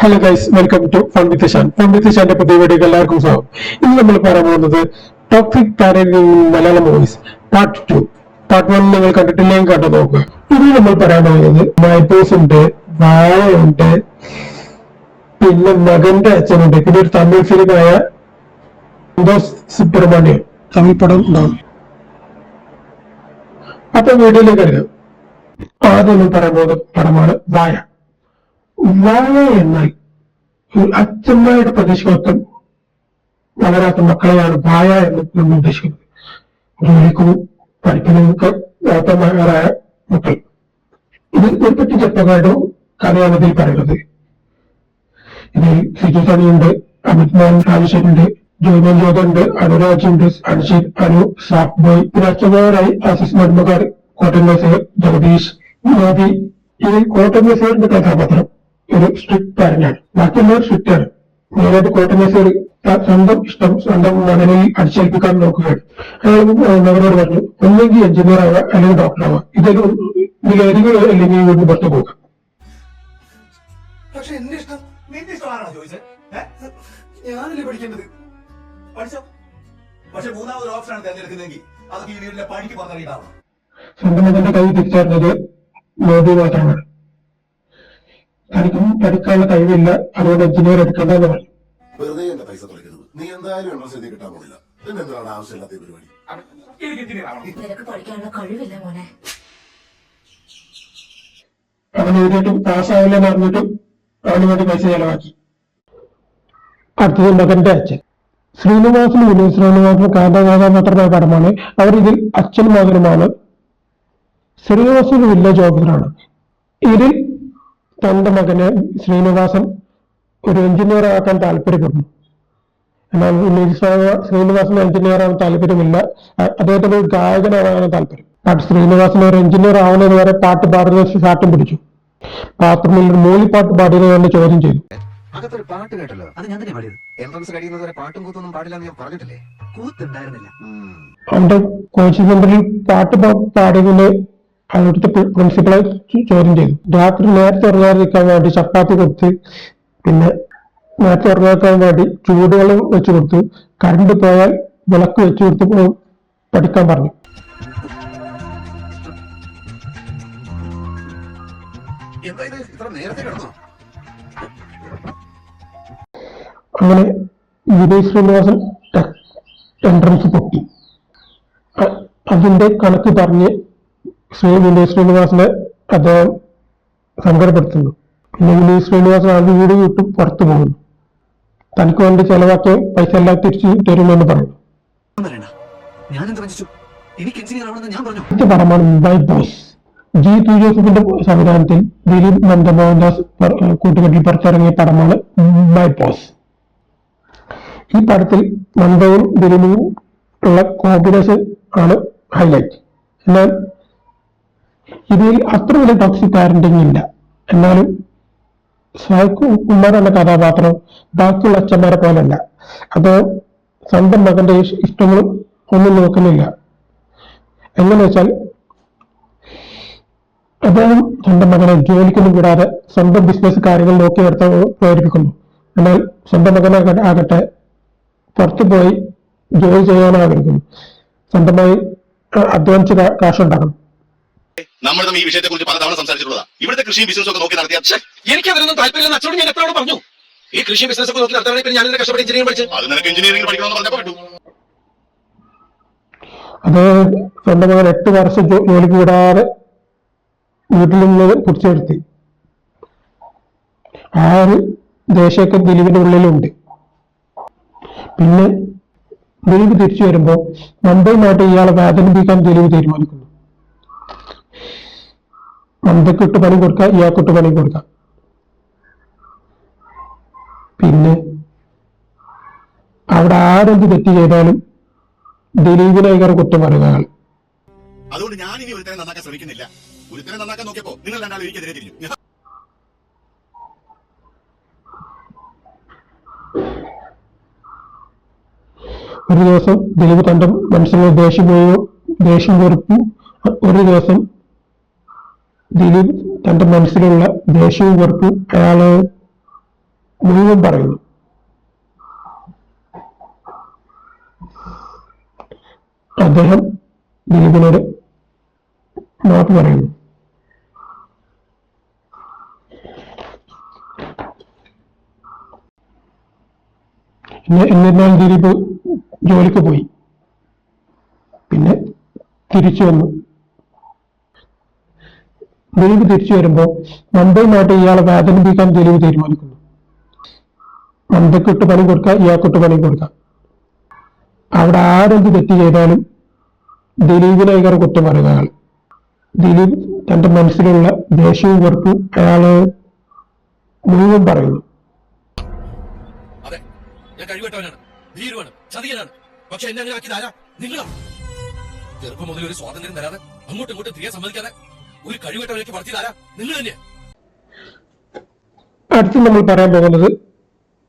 Hello guys, welcome to fun with Shan. Fun with ഷാന്റെ പുതിയ വീഡിയോക്ക് എല്ലാവർക്കും സ്വാഗതം. ഇന്ന് നമ്മൾ പറയാൻ പോകുന്നത് toxic parenting Malayalam movies part 2. Part 1 നിങ്ങൾ കണ്ടിട്ടില്ലെങ്കിൽ കണ്ടു നോക്കുക. ഇതിൽ നമ്മൾ പറയാൻ പോകുന്നത് മൈബോസ് ഉണ്ട്, വാഴ ഉണ്ട്, പിന്നെ മകന്റെ അച്ഛനുണ്ട്, പിന്നെ ഒരു തമിഴ് ഫിലിമായ സുബ്രഹ്മണ്യം തമിഴ് പടം ഉണ്ടാവും. അപ്പൊ വീഡിയോയിലേക്ക് അറിയാം. ആദ്യം നമ്മൾ പറയാൻ പോകുന്ന പടമാണ് വാഴ. വാഴ എന്നാൽ അച്ഛന്മാരുടെ പ്രതീക്ഷകൾക്കും വളരാത്ത മക്കളെയാണ് വാഴ എന്ന് നമ്മൾ ഉദ്ദേശിക്കുന്നത്. ജോലിക്കും പഠിക്കുന്നതിനൊക്കെ വാർത്തമാരായ മക്കൾ. ഇത് ഒരുപറ്റി ചെറുപ്പക്കാരുടെ കഥയാണ് ഇതിൽ പറയുന്നത്. ഇതിൽ സിജു സണിയുണ്ട്, അമിത് മോഹൻ രാജശേഖരുണ്ട്, ജോമൻ ജ്യോതുണ്ട്, അനുരാജ് ഉണ്ട്, അൻഷിർ, അനു, സാഫ് ബോയ്. പിന്നെ അച്ഛന്മാരായി ആസിസ് മരുമക്കാർ, കോട്ടൻ നസീർ, ജഗദീഷ്, മോദി. ഈ കോട്ടൻ നസീറിന്റെ കഥാപാത്രം ഒരു സ്ട്രിക്ട് പാരന്റാണ്. ബാക്കിയുള്ളവർ സ്ട്രിക്റ്റ് ആണ്. മെയിനായിട്ട് കോട്ടൻ നസീർ സ്വന്തം ഇഷ്ടം സ്വന്തം മകനിൽ അടിച്ചേൽപ്പിക്കാൻ നോക്കുകയാണ്. അയാൾ മകനോട് പറഞ്ഞു, ഒന്നെങ്കിൽ എഞ്ചിനീയർ ആവുക അല്ലെങ്കിൽ ഡോക്ടർ ആവുക, ഇതിലേതെങ്കിലും അല്ലെങ്കിൽ വീടിന് പുറത്തു പോകുക. പക്ഷെ എന്റെ ഇഷ്ടം നിന്റെ ഇഷ്ടമാണോ ചോദിച്ചത്? ഞാനല്ലേ പഠിക്കേണ്ടത്? പഠിച്ചോ. പക്ഷെ മൂന്നാമതൊരു ഓപ്ഷനാണ് തെരഞ്ഞെടുക്കുന്നതെങ്കിൽ അതൊക്കെ ഈ വീട്ടിലെ പണിക്ക് പറഞ്ഞറിയിട്ടാവണം. സ്വന്തം മകന്റെ കൈ തിരിച്ചറിഞ്ഞത് മോദി മാത്രമാണ്. തനിക്കും പഠിക്കാനുള്ള കഴിവില്ല, അതുകൊണ്ട് എഞ്ചിനീയർ എടുക്കേണ്ടതെന്ന് പറഞ്ഞു. വെറുതെ എന്റെ പൈസ തുറക്കരുത്. നീ എന്തായാലും യൂണിവേഴ്സിറ്റി കിട്ടാൻ പോകില്ല. പിന്നെ എന്താണ് ആവശ്യമില്ലാത്ത പരിപാടി? നിനക്ക് പഠിക്കാനുള്ള കഴിവില്ല മോനെ. അവൻ എഴുതിയിട്ടും പാസ്സാവില്ലെന്ന് അറിഞ്ഞിട്ടും അവന് വേണ്ടി പൈസ ചെലവാക്കി. അടുത്തത് മകന്റെ അച്ഛൻ. ശ്രീനിവാസനും വിനീത് ശ്രീനിവാസനും കഥാപാത്രമായ പടമാണ്. അവർ ഇതിൽ അച്ഛനും മകനുമാണ്. ശ്രീനിവാസൻ വില്ലേജ് ഓഫീസറാണ്. ഇതിൽ തന്റെ മകനെ ശ്രീനിവാസൻ ഒരു എഞ്ചിനീയർ ആക്കാൻ താല്പര്യപ്പെടുന്നു. എന്നാൽ ശ്രീനിവാസൻ എഞ്ചിനീയർ ആവാൻ താല്പര്യമില്ല. അദ്ദേഹത്തിന് ഒരു ഗായകനാവാനാണ് താല്പര്യം. പക്ഷെ ശ്രീനിവാസൻ ഒരു എഞ്ചിനീയർ ആവുന്നത് വരെ പാട്ട് പാടുന്ന ഷാട്ടും പിടിച്ചു. ബാത്റൂമിൽ മൂളിപ്പാട്ട് പാടിയതെന്ന് ചോദ്യം ചെയ്തു. അകത്തൊരു പാട്ട് കേട്ടല്ലോ, അത് ഞാൻ തന്നെ പാടിയത്. എൻട്രൻസ് കഴിയുന്നവരെ പാട്ടും കൂത്തൊന്നും പാടില്ലെന്ന് ഞാൻ പറഞ്ഞിട്ടില്ലേ? കൂത്തുണ്ടായിരുന്നില്ല. അവന്റെ കോച്ചിങ് സെന്ററിൽ പാട്ട് പാടിയതിന് അവിടുത്തെ പ്രിൻസിപ്പളെ ചോദ്യം ചെയ്തു. രാത്രി നേരത്തെ ഉറങ്ങാതിരിക്കാൻ വേണ്ടി ചപ്പാത്തി കൊടുത്ത്, പിന്നെ നേരത്തെ ഉറങ്ങാക്കാൻ വേണ്ടി ചൂടുവെള്ളം വെച്ചു കൊടുത്തു, കറണ്ട് പോയാൽ വിളക്ക് വെച്ചു കൊടുത്ത് പഠിക്കാൻ പറഞ്ഞു. അങ്ങനെ വിനീത് ശ്രീനിവാസൻ എൻട്രൻസ് പൊട്ടി. അതിന്റെ കണക്ക് പറഞ്ഞ് വിനീത് ശ്രീനിവാസനെ അദ്ദേഹം സങ്കടപ്പെടുത്തുന്നു. പിന്നെ വിനീത് ശ്രീനിവാസൻ ആ വീട് വിട്ട് പുറത്തു പോകുന്നു. തനിക്ക് വേണ്ടി ചെലവാക്കിയ പൈസ എല്ലാം തിരിച്ചു തരുമെന്ന് പറയുന്നു. അടുത്ത പടമാണ് മുംബൈ ബോസ്. ജി തു ജോസഫിന്റെ സംവിധാനത്തിൽ ദിലീപ് നന്ദമോഹൻദാസ് കൂട്ടുകെട്ടിൽ പുറത്തിറങ്ങിയ പടമാണ് മുംബൈ ബോസ്. ഈ പടത്തിൽ നന്ദയും ദിലീപും ഉള്ള കോമ്പിനേഷൻ ആണ് ഹൈലൈറ്റ്. എന്നാൽ ഇതിൽ അത്ര വലിയ ടോക്സിക് പാരന്റിംഗ് ഇല്ല. എന്നാലും കുമാർ എന്ന കഥാപാത്രം ബാക്കിയുള്ള അച്ഛന്മാരെ പോലല്ല. അത് സ്വന്തം മകന്റെ ഇഷ്ടങ്ങളും ഒന്നും നോക്കുന്നില്ല. എങ്ങനെ വെച്ചാൽ അദ്ദേഹം സ്വന്തം മകനെ ജോലിക്കൊന്നും കൂടാതെ സ്വന്തം ബിസിനസ് കാര്യങ്ങൾ നോക്കി നടത്താൻ പ്രേരിപ്പിക്കുന്നു. എന്നാൽ സ്വന്തം മകനെ ആകട്ടെ പുറത്തു പോയി ജോലി ചെയ്യാൻ ആഗ്രഹിക്കുന്നു. സ്വന്തമായി അധ്വാനിച്ച് കാശുണ്ടാക്കണം. നമ്മൾ ഈ വിഷയത്തെ കുറിച്ച് പലതവണ സംസാരിച്ചിട്ടുള്ളതാണ്. ഇവിടുത്തെ കൃഷിയും ബിസിനസ്സും ഒക്കെ നോക്കി നടത്തിയ എനിക്ക് അതിനൊന്നും താല്പര്യമില്ലെന്ന് അച്ഛനോട് ഞാൻ എപ്പോഴും പറഞ്ഞു. ഈ കൃഷിയും ബിസിനസ് ഒക്കെ നോക്കി നടത്താൻ ഞാൻ കഷ്ടപ്പെട്ട് എഞ്ചിനീയറിംഗ് പഠിച്ചു. അത് നിനക്ക് എഞ്ചിനീയറിംഗ് പഠിക്കണമെന്ന് പറഞ്ഞപ്പോൾ കിട്ടും. അത് സ്വന്തം മകൻ 8 വർഷം ജോലി കൂടാതെ വീട്ടിൽ നിന്ന് പിടിച്ചു നിർത്തി. ആ ഒരു ദേഷ്യമൊക്കെ ദിലീപിന്റെ ഉള്ളിലുണ്ട്. പിന്നെ ദിലീപ് തിരിച്ചു വരുമ്പോ മുംബൈയുമായിട്ട് ഇയാളെ വേദനിപ്പിക്കാൻ ദിലീപ് തീരുമാനിക്കുന്നു. മന്ദക്കിട്ട് പണി കൊടുക്കാം, ഇയാൾക്കിട്ട് പണി കൊടുക്കാം. പിന്നെ അവിടെ ആരെന്ത് തെറ്റ് ചെയ്താലും ദിലീപിനെ ഇങ്ങനെ കുറ്റം പറയുക ആൾ. അതുകൊണ്ട് ഞാൻ ഇനി ഒരുത്തനെ നന്നാക്കാൻ ശ്രമിക്കുന്നില്ല. ഒരുത്തനെ നന്നാക്കാൻ നോക്കിയപ്പോ നിങ്ങൾ രണ്ടാളും എനിക്കെതിരെ തിരിഞ്ഞു. ഒരു ദിവസം ദിലീപ് തന്റെ മനസ്സിലുള്ള ദേഷ്യം വെറുപ്പും, ഒരു ദിവസം ദിലീപ് തന്റെ മനസ്സിലുള്ള ദേഷ്യവും വെറുപ്പും അയാള് മുഴുവൻ പറയുന്നു. അദ്ദേഹം ദിലീപിനോട് മാപ്പ് പറയുന്നു. എന്നിരുന്നാൽ ദിലീപ് ജോലിക്ക് പോയി, പിന്നെ തിരിച്ചു വന്നു. ദിലീപ് തിരിച്ചു വരുമ്പോ മന്ദയുമായിട്ട് ഇയാളെ വേദനിപ്പിക്കാൻ ദിലീപ് തീരുമാനിക്കുന്നു. മന്ദക്കിട്ട് പണി കൊടുക്കാം, ഇയാൾക്കിട്ട് പണി കൊടുക്കാം. അവിടെ ആരെന്ത് തെറ്റ് ചെയ്താലും ദിലീപിനെ ഇവർ കുറ്റം പറയുക. അയാൾ ദിലീപ് തന്റെ മനസ്സിലുള്ള ദേഷ്യവും വെറുപ്പും അയാള് മുഴുവൻ പറയുന്നു. അതെ, ഞാൻ കഴിവട്ടവനാണ്, ഭീരുവാണ്, ചതിയനാണ്. പക്ഷെ എന്നെ അങ്ങനെ ആക്കിയത് ആരാ? നിങ്ങളാണ്. ചെറുപ്പം മുതൽ ഒരു സ്വാതന്ത്ര്യം തരാതെ അങ്ങോട്ടും ഇങ്ങോട്ടും തിരികെ സമ്മതിക്കാതെ ഒരു കഴിവട്ടവനേക്ക് വളർത്തിയത് ആരാ? നിങ്ങൾ തന്നെയാ. അടുത്ത് നമ്മൾ പറയാൻ പോകുന്നത്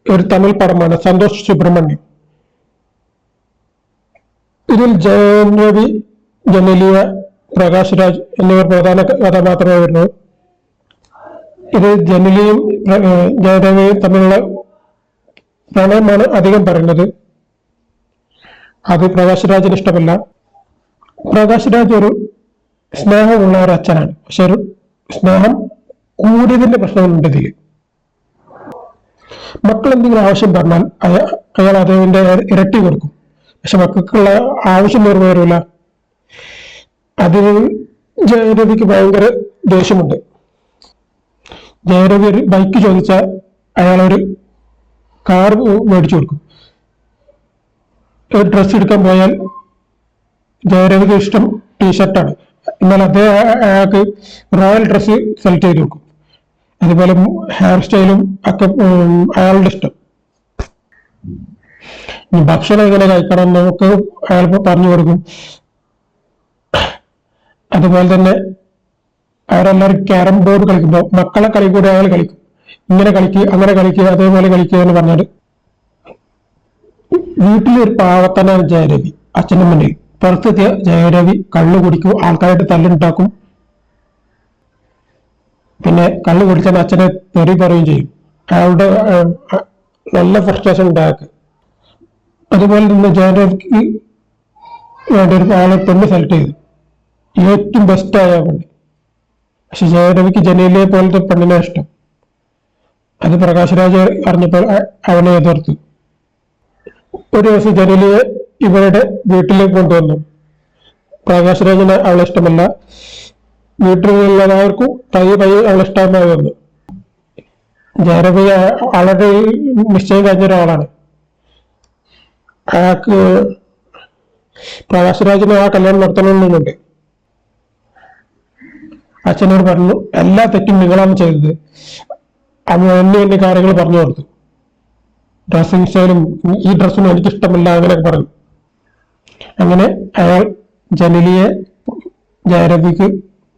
ഒരു തമിഴ് പടമാണ്, സന്തോഷ് സുബ്രഹ്മണ്യം. ഇതിൽ ജയൻ രവി, ജനലിയ, പ്രകാശ് രാജ് എന്നിവർ പ്രധാന കഥാപാത്രമായി വരുന്നു. ഇത് ജനലിയും ജയരവിയും തമ്മിലുള്ള പ്രണയമാണ് അധികം പറയുന്നത്. അത് പ്രകാശ് രാജിന് ഇഷ്ടമല്ല. പ്രകാശ് രാജ് ഒരു സ്നേഹമുള്ള ഒരു അച്ഛനാണ്, പക്ഷെ ഒരു സ്നേഹം കൂടിയതിന്റെ പ്രശ്നമുണ്ട് ഇതിൽ. മക്കൾ എന്തെങ്കിലും ആവശ്യം പറഞ്ഞാൽ അയാൾ അതിന്റെ ഇരട്ടി കൊടുക്കും, പക്ഷെ മക്കൾക്കുള്ള ആവശ്യം നിറവേറില്ല. അതിന് ജയരവിക്ക് ഭയങ്കര ദേഷ്യമുണ്ട്. ജയരവി ഒരു ബൈക്ക് ചോദിച്ചാൽ അയാളൊരു കാർ മേടിച്ചു കൊടുക്കും. ഒരു ഡ്രസ്സ് എടുക്കാൻ പോയാൽ ജയരവിക്ക് ഇഷ്ടം ടീഷർട്ടാണ്, എന്നാൽ അദ്ദേഹം അയാൾക്ക് റോയൽ ഡ്രസ്സ് സെലക്ട് ചെയ്ത് കൊടുക്കും. അതുപോലെ ഹെയർ സ്റ്റൈലും ഒക്കെ അയാളുടെ ഇഷ്ടം. ഭക്ഷണം എങ്ങനെ കഴിക്കണം എന്നൊക്കെ അയാൾ പറഞ്ഞു കൊടുക്കും. അതുപോലെ തന്നെ അവരെല്ലാവരും ക്യാരം ബോർഡ് കളിക്കുമ്പോൾ മക്കളെ കളി കൂടെ അയാൾ കളിക്കും. ഇങ്ങനെ കളിക്കുക, അങ്ങനെ കളിക്കുക, അതേപോലെ കളിക്കുക എന്ന് പറഞ്ഞാൽ വീട്ടിലൊരു പാവത്തനാണ് ജയരവി. അച്ഛൻ്റെ മുന്നിൽ പുറത്തെത്തിയ ജയരവി കള്ളു കുടിക്കും, ആൾക്കാരായിട്ട് തല്ലുണ്ടാക്കും. പിന്നെ കള്ളു കുടിച്ചാൽ അച്ഛനെ തെറി പറയുകയും ചെയ്യും. അയാളുടെ നല്ല ഫ്രസ്ട്രേഷൻ ഉണ്ടാക്കി. അതുപോലെ തന്നെ ജയരവിക്ക് വേണ്ട ഒരു ആളെ പെണ്ണ് സെലക്ട് ചെയ്തു, ഏറ്റവും ബെസ്റ്റായ പെണ്ണ്. പക്ഷെ ജയരവിക്ക് ജനീലയെ പോലത്തെ പെണ്ണിനെ ഇഷ്ടം. അത് പ്രകാശ് രാജ് അറിഞ്ഞപ്പോൾ അവനെ എതിർത്തു. ഒരു ദിവസം ജനീലയെ ഇവരുടെ വീട്ടിലേക്ക് കൊണ്ടുവന്നു. പ്രകാശ് രാജിന് അവളെ ഇഷ്ടമല്ല, വീട്ടിലുള്ളവർക്കും പയ്യെ അവളെ ഇഷ്ടമായി വന്നു. ജയരവി വളരെ നിശ്ചയം കഴിഞ്ഞ ഒരാളാണ്. അയാൾക്ക് പ്രകാശ് രാജിന് ആ കല്യാണം നടത്തണമെന്നുണ്ട്. അച്ഛനോട് പറഞ്ഞു, എല്ലാ തെറ്റും നിങ്ങളാണ് ചെയ്തത്. അവൻ എന്നെ കാര്യങ്ങൾ പറഞ്ഞു കൊടുത്തു. ഡ്രസ്സിങ് സ്റ്റൈലും ഈ ഡ്രസ്സൊന്നും എനിക്കിഷ്ടമില്ല അങ്ങനെയൊക്കെ പറഞ്ഞു. അങ്ങനെ അയാൾ ജനലിയെ ജയരവിക്ക്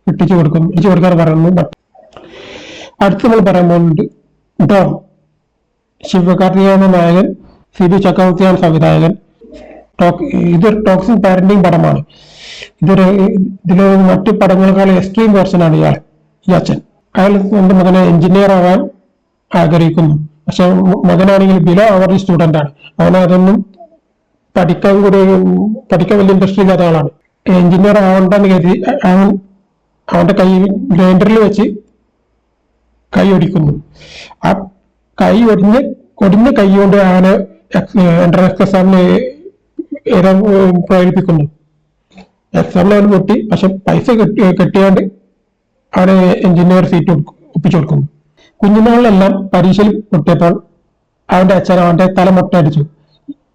ഇട്ടിച്ചു കൊടുക്കാൻ പറയുന്നു. അടുത്ത് നമ്മൾ പറയാൻ പോകുന്നുണ്ട് ഡോൺ. ശിവകാർത്തികേയൻ നായകൻ, സിബി ചക്രവർത്തിയാണ് സംവിധായകൻ. ഇതൊരു ടോക്സിക് പാരന്റിങ് പടമാണ്. ഇതില് മറ്റു പടങ്ങളെക്കാൾ എക്സ്ട്രീം വേർഷനാണ് ഈ അച്ഛൻ. അയാൾ എന്റെ മകനെ എഞ്ചിനീയർ ആവാൻ ആഗ്രഹിക്കുന്നു, പക്ഷെ മകനാണെങ്കിൽ ബിലോ ആവറേജ് സ്റ്റുഡന്റ് ആണ്. അവനതൊന്നും പഠിക്കാൻ വലിയ ഇൻട്രസ്റ്റ് ഇല്ലാത്ത ആളാണ്. എഞ്ചിനീയർ ആവണ്ടെന്ന് കരുതി അവന്റെ കൈ ഗ്രൈൻഡറിൽ വെച്ച് കൈ ഒടിക്കുന്നു. ആ കൈ ഒടിഞ്ഞ കൈ കൊണ്ട് അവന് എൻട്രൻസ് എക്സാമിന് പ്രേരിപ്പിക്കുന്നു. എക്സാമിൽ അവന് പൊട്ടി, പക്ഷെ പൈസ കെട്ടിയാണ്ട് അവന് എഞ്ചിനീയർ സീറ്റ് ഒപ്പിച്ചു കൊടുക്കുന്നു. കുഞ്ഞുനാളിലെല്ലാം പരീക്ഷയിൽ പൊട്ടിയപ്പോൾ അവന്റെ അച്ഛൻ അവന്റെ തല മൊട്ടടിച്ചു.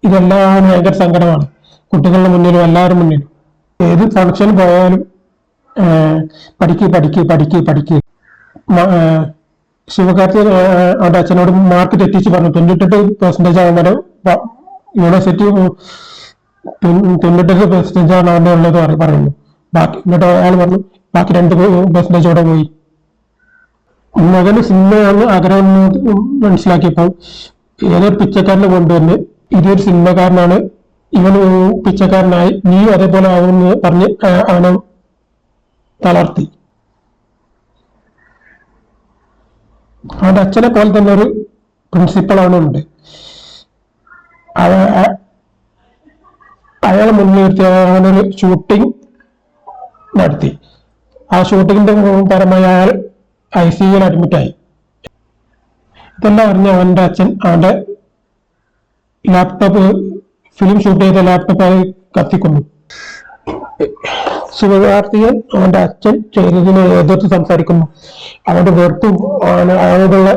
ഇതെല്ലാം അവന് ഭയങ്കര സങ്കടമാണ്, കുട്ടികളുടെ മുന്നിലും എല്ലാവരും മുന്നിലും. ഏത് ഫംഗ്ഷൻ പോയാലും പഠിക്ക്. ശിവകാർത്തികൻ അവന്റെ അച്ഛനോട് മാർക്ക് തെറ്റിച്ച് പറഞ്ഞു. 98% അവന്മാരെ യൂണിവേഴ്സിറ്റി 98% അവന്റെ ഉള്ളത് പറയുന്നു. എന്നിട്ട് അയാൾ പറഞ്ഞു ബാക്കി 2% അവിടെ പോയി. മകന് സിനിമയാണ് ആഗ്രഹം മനസ്സിലാക്കിയപ്പോൾ ഏതൊരു പിച്ചക്കാരനെ കൊണ്ടുവന്ന് ഇതൊരു സിനിമക്കാരനാണ്, ഇവന് പിച്ചക്കാരനായി, നീയും അതേപോലെ ആവുമെന്ന് പറഞ്ഞ് അവനെ തളർത്തി. അവന്റെ അച്ഛനെ പോലെ തന്നെ ഒരു പ്രിൻസിപ്പളാണ് ഉണ്ട്. അയാളെ മുൻനിർത്തി അവനൊരു ഷൂട്ടിംഗ് നടത്തി. ആ ഷൂട്ടിങ്ങിന്റെ പരമായി അയാൾ ICUയിൽ അഡ്മിറ്റായി. ഇതെല്ലാം അറിഞ്ഞ അവന്റെ അച്ഛൻ അവന്റെ ലാപ്ടോപ്പ്, ഫിലിം ഷൂട്ട് ചെയ്ത ലാപ്ടോപ്പ് കത്തിക്കുന്നു. ശിവകാർത്തികൻ അവന്റെ അച്ഛൻ ചെയ്തതിനെ എതിർത്ത് സംസാരിക്കുന്നു. അവന്റെ വെറുപ്പും അവനോടുള്ള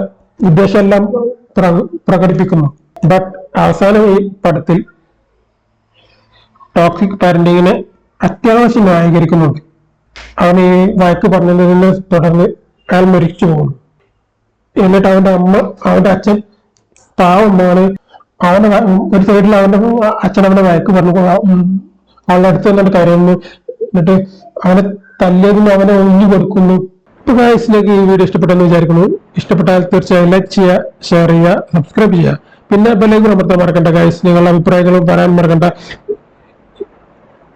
ഉദ്ദേശമെല്ലാം പ്രകടിപ്പിക്കുന്നു. ബട്ട് അവസാനം ഈ പടത്തിൽ ടോക്സിക് പാരന്റിങ്ങിനെ അത്യാവശ്യം ന്യായീകരിക്കുന്നുണ്ട്. അവൻ ഈ വഴക്ക് പറഞ്ഞതിനെ തുടർന്ന് അയാൾ മരിച്ചു പോകുന്നു. എന്നിട്ട് അവന്റെ അച്ഛൻ പാവമാണ്. അവന്റെ ഒരു സൈഡിൽ അവന്റെ അച്ഛൻ അവനെ വഴക്ക് പറഞ്ഞു, അവളുടെ അടുത്ത് വന്നിട്ട് കരയുന്നു. എന്നിട്ട് അവനെ തല്ലിയതിന് അവനെ ഒഴിഞ്ഞു കൊടുക്കുന്നു. ഇപ്പൊ ഗായ്സിലേക്ക് ഈ വീഡിയോ ഇഷ്ടപ്പെട്ടെന്ന് വിചാരിക്കുന്നു. ഇഷ്ടപ്പെട്ടാൽ തീർച്ചയായും ലൈക്ക് ചെയ്യുക, ഷെയർ ചെയ്യുക, സബ്സ്ക്രൈബ് ചെയ്യുക. പിന്നെ ബെല്ലൈക്കൺ അമർത്താൻ മറക്കണ്ട ഗായ്സ്. നിങ്ങളുടെ അഭിപ്രായങ്ങളും പറയാൻ മറക്കണ്ട.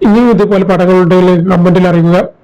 ഇനിയും ഇതുപോലെ പടങ്ങളുണ്ടെങ്കിൽ കമന്റിൽ അറിയുക.